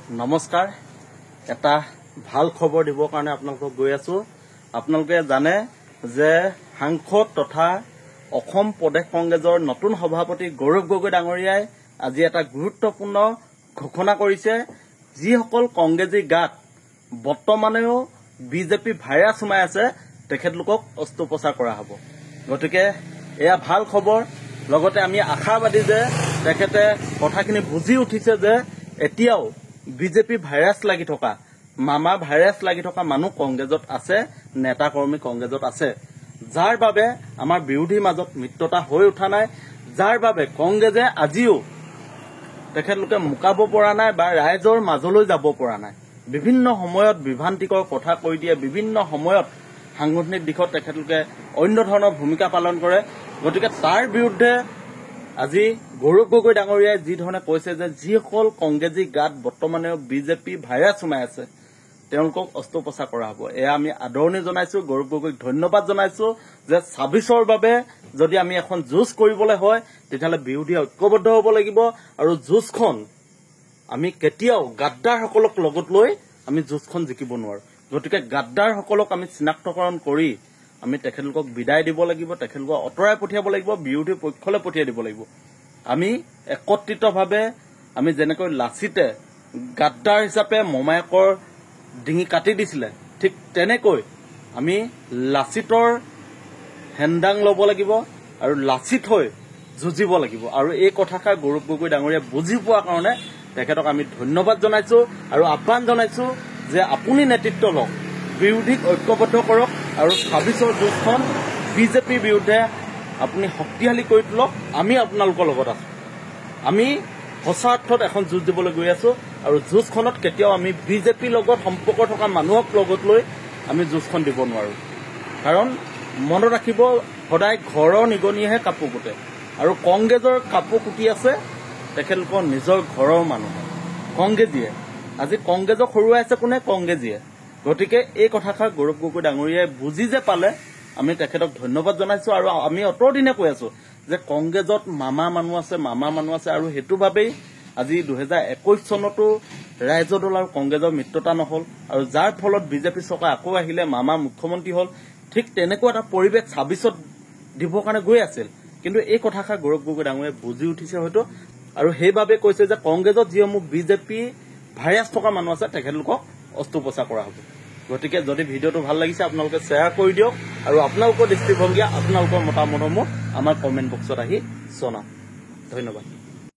নমস্কাৰ এটা ভাল খবৰ দিবৰ কাৰণে আপোনালোকক গৈ আছো। আপোনালোকে জানে যে সাংসদ তথা অসম প্ৰদেশ কংগ্ৰেছৰ নতুন সভাপতি গৌৰৱ গগৈ ডাঙৰীয়াই আজি এটা গুৰুত্বপূৰ্ণ ঘোষণা কৰিছে। যিসকল কংগ্ৰেছী গাত বৰ্তমানেও বিজেপি ভাইৰাছ সোমাই আছে তেখেতলোকক অস্ত্ৰোপচাৰ কৰা হ'ব। গতিকে এয়া ভাল খবৰ। লগতে আমি আশাবাদী যে তেখেতে কথাখিনি বুজি উঠিছে যে এতিয়াও বিজেপি ভাইৰাছ লাগি থকা মামা ভাইৰাছ লাগি থকা মানুহ কংগ্ৰেছত আছে, নেতা কৰ্মী কংগ্ৰেছত আছে, যাৰ বাবে আমাৰ বিৰোধীৰ মাজত মিত্ৰতা হৈ উঠা নাই, যাৰ বাবে কংগ্ৰেছে আজিও তেখেতলোকে মুকাব পৰা নাই বা ৰাইজৰ মাজলৈ যাব পৰা নাই। বিভিন্ন সময়ত বিভ্ৰান্তিকৰ কথা কৈ দিয়ে, বিভিন্ন সময়ত সাংগঠনিক দিশত তেখেতলোকে অন্য ধৰণৰ ভূমিকা পালন কৰে। গতিকে তাৰ বিৰুদ্ধে আজি গৌৰৱ গগৈ ডাঙৰীয়াই যি ধৰণে কৈছে যে যিসকল কংগ্ৰেছী গাত বৰ্তমানেও বিজেপি ভাইৰাছ সোমাই আছে তেওঁলোকক অস্ত্ৰোপচাৰ কৰা হ'ব। এয়া আমি আদৰণি জনাইছো, গৌৰৱ গগৈক ধন্যবাদ জনাইছো যে ২৬ৰ বাবে যদি আমি এখন যুঁজ কৰিবলৈ হয় তেতিয়াহ'লে বিৰোধী ঐক্যবদ্ধ হ'ব লাগিব আৰু যুঁজখন আমি কেতিয়াও গাদ্দাৰসকলক লগত লৈ আমি যুঁজখন জিকিব নোৱাৰো। গতিকে গাদ্দাৰসকলক আমি চিনাক্তকৰণ কৰি আমি তেখেতলোকক বিদায় দিব লাগিব, তেখেতলোকক আঁতৰাই পঠিয়াব লাগিব, বিৰোধী পক্ষলৈ পঠিয়াই দিব লাগিব। আমি একত্ৰিতভাৱে আমি যেনেকৈ লাচিতে গাদ্দাৰ হিচাপে মমায়েকৰ ডিঙি কাটি দিছিলে, ঠিক তেনেকৈ আমি লাচিতৰ হেন্দাং ল'ব লাগিব আৰু লাচিত হৈ যুঁজিব লাগিব। আৰু এই কথাষাৰ গৌৰৱ গগৈ ডাঙৰীয়াই বুজি পোৱাৰ কাৰণে তেখেতক আমি ধন্যবাদ জনাইছো আৰু আহ্বান জনাইছো যে আপুনি নেতৃত্ব লওক, বিৰোধীক ঐক্যবদ্ধ কৰক আৰু ২৬ৰ যুঁজখন বিজেপিৰ বিৰুদ্ধে আপুনি শক্তিশালী কৰি তোলক। আমি আপোনালোকৰ লগত আছো। আমি সঁচা অৰ্থত এখন যুঁজ দিবলৈ গৈ আছো আৰু যুঁজখনত কেতিয়াও আমি বিজেপিৰ লগত সম্পৰ্ক থকা মানুহক লগত লৈ আমি যুঁজখন দিব নোৱাৰো। কাৰণ মনত ৰাখিব, সদায় ঘৰৰ নিগনিয়েহে কাপোৰ কুটে আৰু কংগ্ৰেছৰ কাপোৰ কুটি আছে তেখেতলোকৰ নিজৰ ঘৰৰ মানুহে, কংগ্ৰেছীয়ে। আজি কংগ্ৰেছক হৰুৱাই আছে কোনে? কংগ্ৰেছীয়ে। গতিকে এই কথাষাৰ গৌৰৱ গগৈ ডাঙৰীয়াই বুজি যে পালে আমি তেখেতক ধন্যবাদ জনাইছো। আৰু আমি অতৰ দিনে কৈ আছো যে কংগ্ৰেছত মামা মানুহ আছে আৰু সেইটো ভাবেই আজি ২০২১ চনতো ৰাইজৰ দল আৰু কংগ্ৰেছৰ মিত্ৰতা নহল আৰু যাৰ ফলত বিজেপি চৰকাৰ আকৌ আহিলে, মামা মুখ্যমন্ত্ৰী হল। ঠিক তেনেকুৱা এটা পৰিৱেশ ২৬ত দিবৰ কাৰণে গৈ আছিল। কিন্তু এই কথাষাৰ গৌৰৱ গগৈ ডাঙৰীয়াই বুজি উঠিছে হয়তো, আৰু সেইবাবে কৈছে যে কংগ্ৰেছত যিসমূহ বিজেপি ভাইৰাছ থকা মানুহ আছে তেখেতলোকক অস্ত্ৰোপচাৰ কৰা হ'ব। গতিকে যদি ভিডিঅ'টো ভাল লাগিছে আপোনালোকে শ্বেয়াৰ কৰি দিয়ক আৰু আপোনালোকৰ দৃষ্টিভংগী, আপোনালোকৰ মতামতসমূহ আমাৰ কমেণ্ট বক্সত আহি জনাওক। ধন্যবাদ।